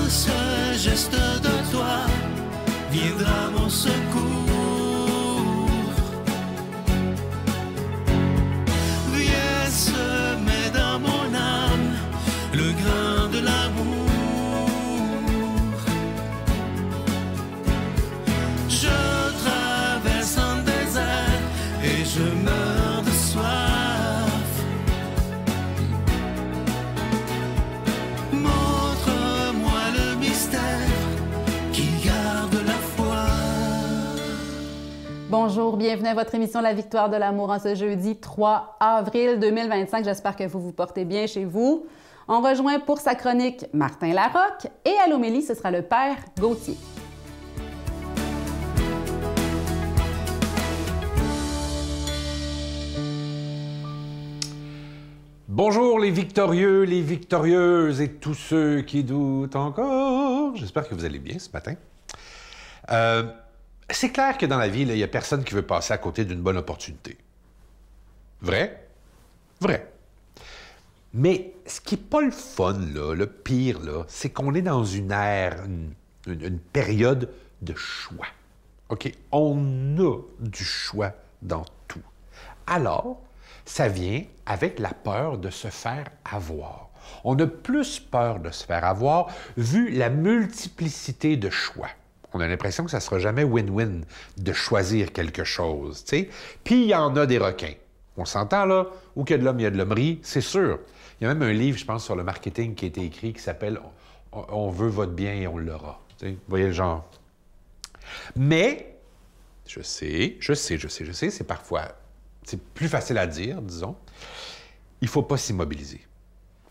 ce geste de toi viendra mon secours. Viens semer dans mon âme le grain de l'amour. Je traverse un désert et je meurs de soif. Montre-moi le mystère qui garde la foi. Bonjour, bienvenue à votre émission La Victoire de l'amour en ce jeudi 3 avril 2025. J'espère que vous vous portez bien chez vous. On rejoint pour sa chronique Martin Larocque et à l'homélie, ce sera le Père Gauthier. Bonjour les victorieux, les victorieuses et tous ceux qui doutent encore. J'espère que vous allez bien ce matin. C'est clair que dans la vie, il n'y a personne qui veut passer à côté d'une bonne opportunité. Vrai? Vrai. Mais ce qui n'est pas le fun, là, le pire, là, c'est qu'on est dans une ère, une période de choix. OK? On a du choix dans tout. Alors, ça vient avec la peur de se faire avoir. On a plus peur de se faire avoir vu la multiplicité de choix. On a l'impression que ça ne sera jamais win-win de choisir quelque chose, tu sais. Puis il y en a des requins. On s'entend là, où qu'il y a de l'homme, il y a de l'hommerie, c'est sûr. Il y a même un livre, je pense, sur le marketing qui a été écrit qui s'appelle « On veut votre bien et on l'aura ». Vous voyez le genre. Mais, je sais, c'est parfois... C'est plus facile à dire, disons. Il ne faut pas s'immobiliser.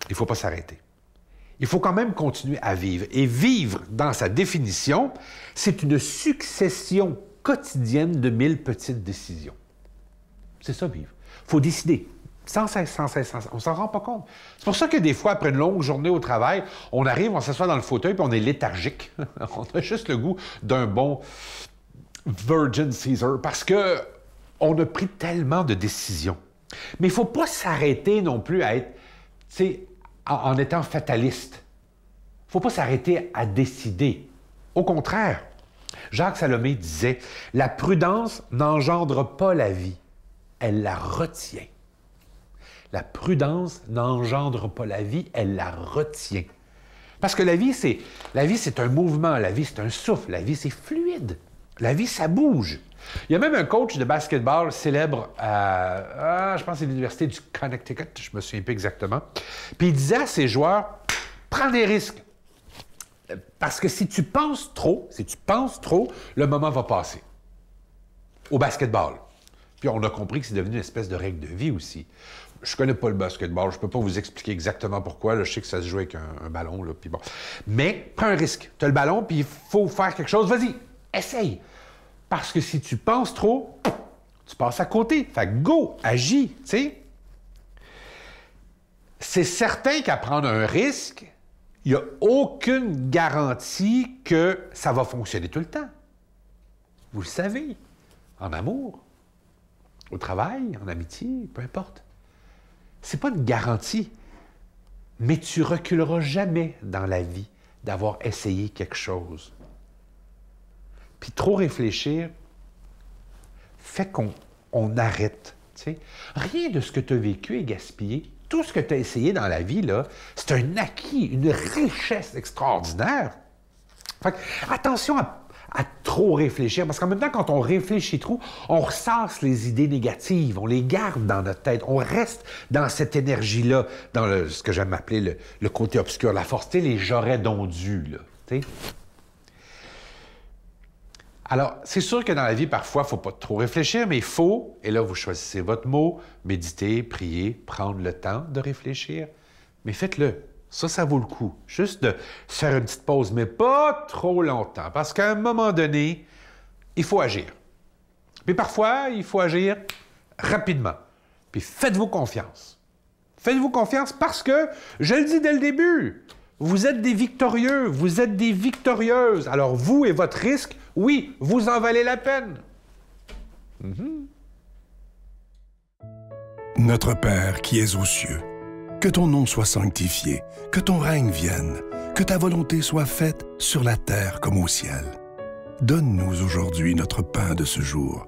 Il ne faut pas s'arrêter. Il faut quand même continuer à vivre. Et vivre, dans sa définition, c'est une succession quotidienne de 1000 petites décisions. C'est ça, vivre. Il faut décider. Sans cesse. On ne s'en rend pas compte. C'est pour ça que des fois, après une longue journée au travail, on arrive, on s'assoit dans le fauteuil, puis on est léthargique. On a juste le goût d'un bon Virgin Caesar, parce que on a pris tellement de décisions. Mais il ne faut pas s'arrêter non plus à être, tu sais, en étant fataliste. Il ne faut pas s'arrêter à décider. Au contraire, Jacques Salomé disait « La prudence n'engendre pas la vie, elle la retient. » La prudence n'engendre pas la vie, elle la retient. Parce que la vie, c'est un mouvement, la vie, c'est un souffle, la vie, c'est fluide. La vie, ça bouge. Il y a même un coach de basketball célèbre à, je pense que c'est l'Université du Connecticut, je me souviens plus exactement. Puis il disait à ses joueurs, prends des risques. Parce que si tu penses trop, le moment va passer. Au basketball. Puis on a compris que c'est devenu une espèce de règle de vie aussi. Je connais pas le basketball, je peux pas vous expliquer exactement pourquoi. Là, je sais que ça se joue avec un ballon, là, puis bon. Mais prends un risque. Tu as le ballon, puis il faut faire quelque chose. Vas-y, essaye. Parce que si tu penses trop, tu passes à côté. Fait que go, agis, tu sais. C'est certain qu'à prendre un risque, il n'y a aucune garantie que ça va fonctionner tout le temps. Vous le savez, en amour, au travail, en amitié, peu importe. C'est pas une garantie, mais tu reculeras jamais dans la vie d'avoir essayé quelque chose. Puis trop réfléchir fait qu'on arrête. T'sais. Rien de ce que tu as vécu est gaspillé. Tout ce que tu as essayé dans la vie, là, c'est un acquis, une richesse extraordinaire. Fait que, attention à trop réfléchir, parce qu'en même temps, quand on réfléchit trop, on ressasse les idées négatives, on les garde dans notre tête, on reste dans cette énergie-là, dans ce que j'aime appeler le côté obscur, la force, les j'aurais donc dû, là, t'sais. Alors, c'est sûr que dans la vie, parfois, il ne faut pas trop réfléchir, mais il faut, et là, vous choisissez votre mot, méditer, prier, prendre le temps de réfléchir. Mais faites-le. Ça vaut le coup. Juste de se faire une petite pause, mais pas trop longtemps, parce qu'à un moment donné, il faut agir. Puis parfois, il faut agir rapidement. Puis faites-vous confiance. Faites-vous confiance parce que, je le dis dès le début, vous êtes des victorieux, vous êtes des victorieuses. Alors vous et votre risque, oui, vous en valez la peine. Notre Père qui es aux cieux, que ton nom soit sanctifié, que ton règne vienne, Que ta volonté soit faite sur la terre comme au ciel. Donne-nous aujourd'hui notre pain de ce jour.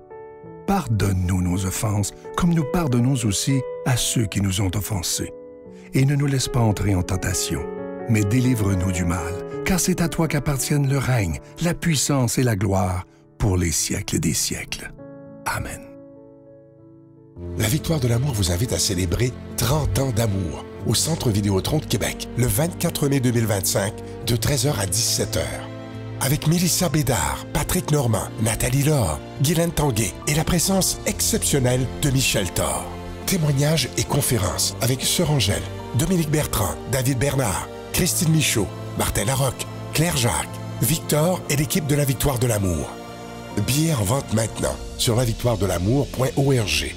Pardonne-nous nos offenses, comme nous pardonnons aussi à ceux qui nous ont offensés. Et ne nous laisse pas entrer en tentation, mais délivre-nous du mal, car c'est à toi qu'appartiennent le règne, la puissance et la gloire pour les siècles des siècles. Amen. La Victoire de l'amour vous invite à célébrer 30 ans d'amour au Centre Vidéotron de Québec, le 24 mai 2025, de 13h à 17h. Avec Mélissa Bédard, Patrick Normand, Nathalie Laure, Guylaine Tanguay et la présence exceptionnelle de Michel Thor. Témoignages et conférences avec Sœur Angèle, Dominique Bertrand, David Bernard, Christine Michaud, Martin Larocque, Claire Jacques, Victor et l'équipe de la Victoire de l'amour. Billets en vente maintenant sur lavictoiredelamour.org.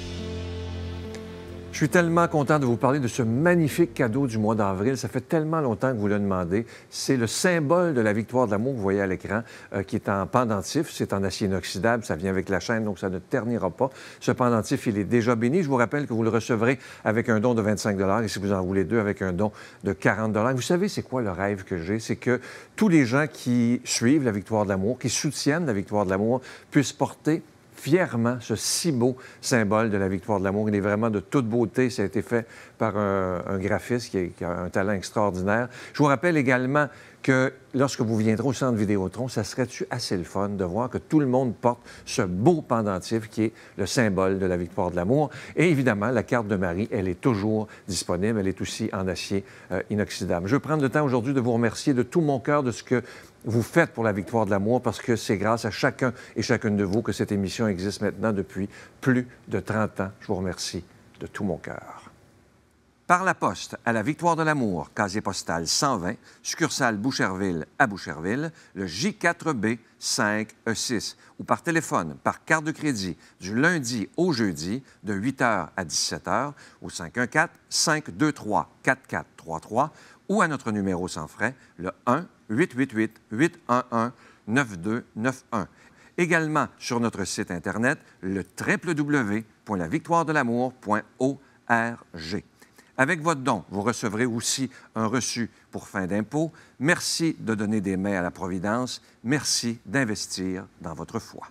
Je suis tellement content de vous parler de ce magnifique cadeau du mois d'avril. Ça fait tellement longtemps que vous le demandez. C'est le symbole de la victoire de l'amour que vous voyez à l'écran, qui est en pendentif. C'est en acier inoxydable. Ça vient avec la chaîne, donc ça ne ternira pas. Ce pendentif, il est déjà béni. Je vous rappelle que vous le recevrez avec un don de 25 $ et si vous en voulez deux, avec un don de 40 $. Vous savez, c'est quoi le rêve que j'ai? C'est que tous les gens qui suivent la victoire de l'amour, qui soutiennent la victoire de l'amour, puissent porter fièrement ce si beau symbole de la victoire de l'amour. Il est vraiment de toute beauté. Ça a été fait par un graphiste qui a un talent extraordinaire. Je vous rappelle également que lorsque vous viendrez au Centre Vidéotron, ça serait-tu assez le fun de voir que tout le monde porte ce beau pendentif qui est le symbole de la victoire de l'amour. Et évidemment, la carte de Marie, elle est toujours disponible. Elle est aussi en acier inoxydable. Je veux prendre le temps aujourd'hui de vous remercier de tout mon cœur de ce que vous faites pour la victoire de l'amour, parce que c'est grâce à chacun et chacune de vous que cette émission existe maintenant depuis plus de 30 ans. Je vous remercie de tout mon cœur. Par la poste à la Victoire de l'amour, casier postal 120, succursale Boucherville à Boucherville, le J4B 5E6, ou par téléphone, par carte de crédit, du lundi au jeudi, de 8h à 17h, au 514-523-4433, ou à notre numéro sans frais, le 1-888-811-9291. Également sur notre site Internet, le www.lavictoiredelamour.org. Avec votre don, vous recevrez aussi un reçu pour fin d'impôt. Merci de donner des mains à la Providence. Merci d'investir dans votre foi.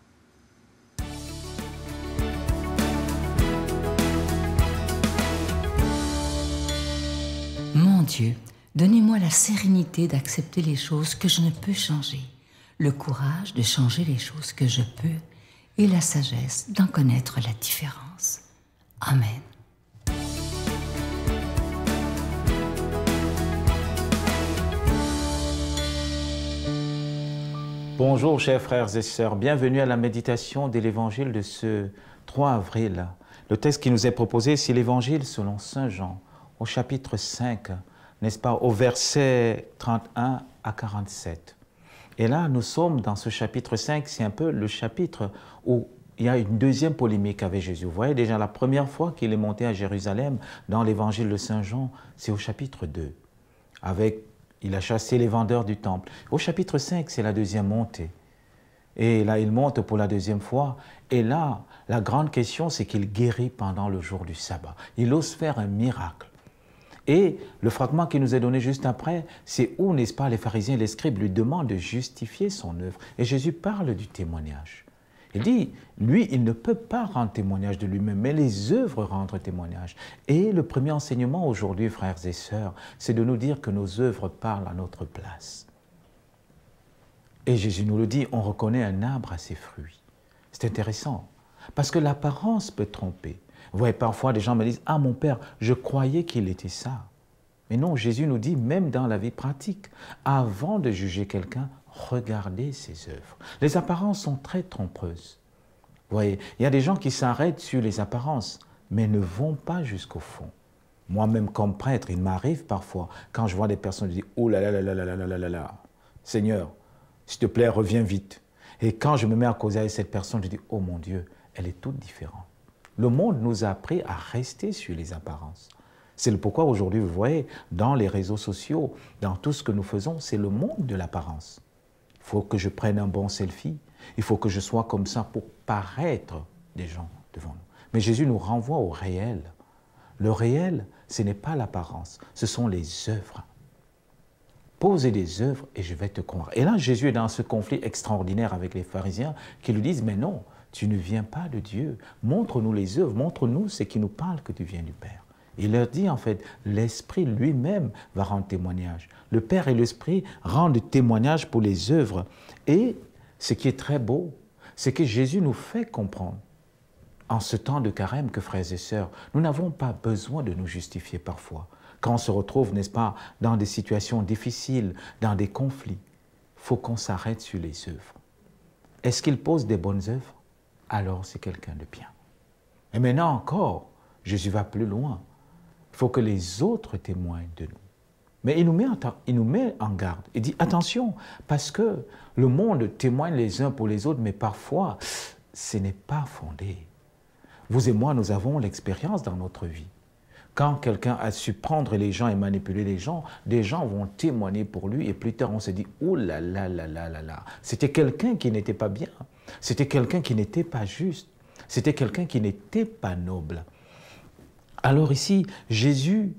Mon Dieu, donnez-moi la sérénité d'accepter les choses que je ne peux changer, le courage de changer les choses que je peux et la sagesse d'en connaître la différence. Amen. Bonjour chers frères et sœurs, bienvenue à la méditation de l'évangile de ce 3 avril. Le texte qui nous est proposé, c'est l'évangile selon Saint Jean, au chapitre 5, n'est-ce pas, au verset 31 à 47. Et là, nous sommes dans ce chapitre 5, c'est un peu le chapitre où il y a une deuxième polémique avec Jésus. Vous voyez déjà la première fois qu'il est monté à Jérusalem dans l'évangile de Saint Jean, c'est au chapitre 2, il a chassé les vendeurs du temple. Au chapitre 5, c'est la deuxième montée. Et là, il monte pour la deuxième fois. Et là, la grande question, c'est qu'il guérit pendant le jour du sabbat. Il ose faire un miracle. Et le fragment qui nous est donné juste après, c'est où, n'est-ce pas, les pharisiens et les scribes lui demandent de justifier son œuvre. Et Jésus parle du témoignage. Il dit, lui, il ne peut pas rendre témoignage de lui-même, mais les œuvres rendent témoignage. Et le premier enseignement aujourd'hui, frères et sœurs, c'est de nous dire que nos œuvres parlent à notre place. Et Jésus nous le dit, on reconnaît un arbre à ses fruits. C'est intéressant, parce que l'apparence peut tromper. Vous voyez, parfois, des gens me disent, « Ah, mon père, je croyais qu'il était ça. » Mais non, Jésus nous dit, même dans la vie pratique, avant de juger quelqu'un, regardez ses œuvres. Les apparences sont très trompeuses. Vous voyez, il y a des gens qui s'arrêtent sur les apparences, mais ne vont pas jusqu'au fond. Moi-même, comme prêtre, il m'arrive parfois, quand je vois des personnes, je dis, « Oh là là là là là là là là là, Seigneur, s'il te plaît, reviens vite. » Et quand je me mets à causer avec cette personne, je dis, « Oh mon Dieu, elle est toute différente. » Le monde nous a appris à rester sur les apparences. C'est pourquoi aujourd'hui, vous voyez, dans les réseaux sociaux, dans tout ce que nous faisons, c'est le monde de l'apparence. Il faut que je prenne un bon selfie. Il faut que je sois comme ça pour paraître des gens devant nous. Mais Jésus nous renvoie au réel. Le réel, ce n'est pas l'apparence, ce sont les œuvres. Pose des œuvres et je vais te convaincre. Et là, Jésus est dans ce conflit extraordinaire avec les pharisiens qui lui disent, mais non, tu ne viens pas de Dieu. Montre-nous les œuvres, montre-nous ce qui nous parle que tu viens du Père. Il leur dit en fait, l'Esprit lui-même va rendre témoignage. Le Père et l'Esprit rendent témoignage pour les œuvres. Et ce qui est très beau, c'est que Jésus nous fait comprendre en ce temps de carême que, frères et sœurs, nous n'avons pas besoin de nous justifier parfois. Quand on se retrouve, n'est-ce pas, dans des situations difficiles, dans des conflits, il faut qu'on s'arrête sur les œuvres. Est-ce qu'il pose des bonnes œuvres? Alors c'est quelqu'un de bien. Et maintenant encore, Jésus va plus loin. Il faut que les autres témoignent de nous. Mais il nous met en garde. Il dit, attention, parce que le monde témoigne les uns pour les autres, mais parfois, ce n'est pas fondé. Vous et moi, nous avons l'expérience dans notre vie. Quand quelqu'un a su prendre les gens et manipuler les gens, des gens vont témoigner pour lui et plus tard on se dit « Oh là là là là là là !» C'était quelqu'un qui n'était pas bien, c'était quelqu'un qui n'était pas juste, c'était quelqu'un qui n'était pas noble. Alors ici, Jésus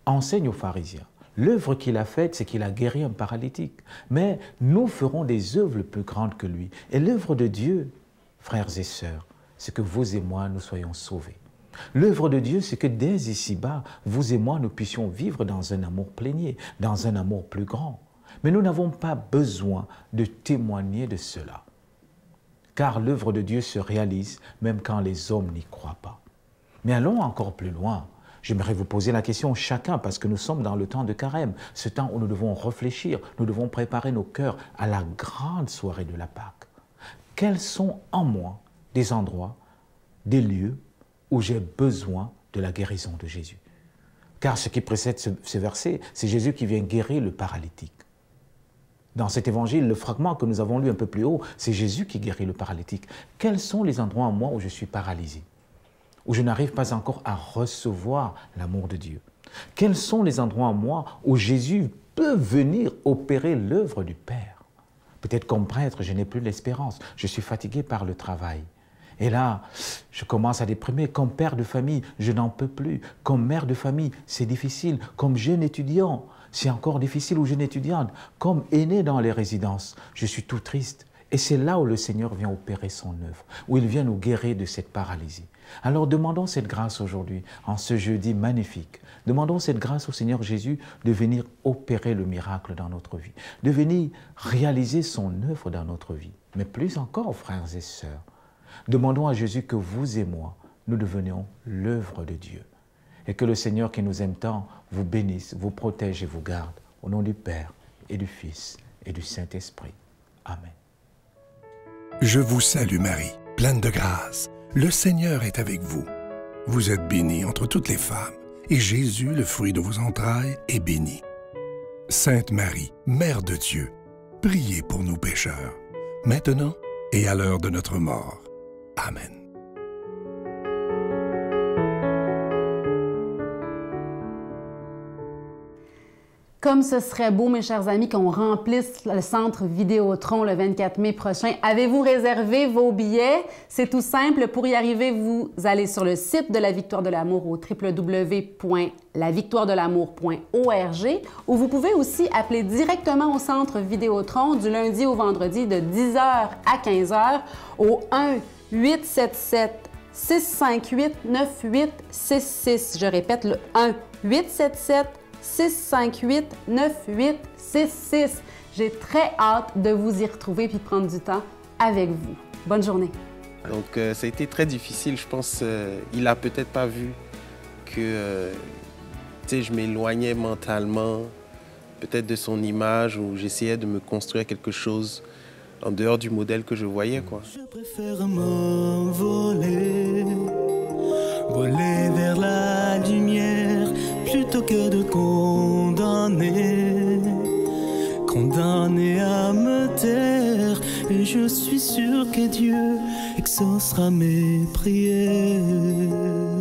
enseigne aux pharisiens. L'œuvre qu'il a faite, c'est qu'il a guéri un paralytique. Mais nous ferons des œuvres plus grandes que lui. Et l'œuvre de Dieu, frères et sœurs, c'est que vous et moi, nous soyons sauvés. L'œuvre de Dieu, c'est que dès ici-bas, vous et moi, nous puissions vivre dans un amour plénier, dans un amour plus grand. Mais nous n'avons pas besoin de témoigner de cela. Car l'œuvre de Dieu se réalise même quand les hommes n'y croient pas. Mais allons encore plus loin. J'aimerais vous poser la question chacun, parce que nous sommes dans le temps de carême, ce temps où nous devons réfléchir, nous devons préparer nos cœurs à la grande soirée de la Pâque. Quels sont en moi des endroits, des lieux où j'ai besoin de la guérison de Jésus? Car ce qui précède ce verset, c'est Jésus qui vient guérir le paralytique. Dans cet évangile, le fragment que nous avons lu un peu plus haut, c'est Jésus qui guérit le paralytique. Quels sont les endroits en moi où je suis paralysé, où je n'arrive pas encore à recevoir l'amour de Dieu? Quels sont les endroits en moi où Jésus peut venir opérer l'œuvre du Père? Peut-être comme prêtre, je n'ai plus l'espérance, je suis fatigué par le travail. Et là, je commence à déprimer. Comme père de famille, je n'en peux plus. Comme mère de famille, c'est difficile. Comme jeune étudiant, c'est encore difficile, ou jeune étudiante. Comme aîné dans les résidences, je suis tout triste. Et c'est là où le Seigneur vient opérer son œuvre, où il vient nous guérir de cette paralysie. Alors demandons cette grâce aujourd'hui, en ce jeudi magnifique. Demandons cette grâce au Seigneur Jésus de venir opérer le miracle dans notre vie, de venir réaliser son œuvre dans notre vie. Mais plus encore, frères et sœurs, demandons à Jésus que vous et moi, nous devenions l'œuvre de Dieu. Et que le Seigneur qui nous aime tant vous bénisse, vous protège et vous garde. Au nom du Père et du Fils et du Saint-Esprit. Amen. Je vous salue Marie, pleine de grâce. Le Seigneur est avec vous. Vous êtes bénie entre toutes les femmes, et Jésus, le fruit de vos entrailles, est béni. Sainte Marie, Mère de Dieu, priez pour nous pécheurs, maintenant et à l'heure de notre mort. Amen. Comme ce serait beau, mes chers amis, qu'on remplisse le centre Vidéotron le 24 mai prochain. Avez-vous réservé vos billets? C'est tout simple. Pour y arriver, vous allez sur le site de la Victoire de l'Amour au www.lavictoiredelamour.org, où vous pouvez aussi appeler directement au centre Vidéotron du lundi au vendredi de 10h à 15h au 1-877-658-9866. Je répète, le 1-877-658-9866. J'ai très hâte de vous y retrouver puis de prendre du temps avec vous. Bonne journée. Donc, ça a été très difficile. Je pense il a peut-être pas vu que je m'éloignais mentalement peut-être de son image, ou j'essayais de me construire quelque chose en dehors du modèle que je voyais, quoi. Je préfère m'envoler, voler vers la lumière, plutôt que de condamner à me taire. Et je suis sûr que Dieu exaucera mes prières.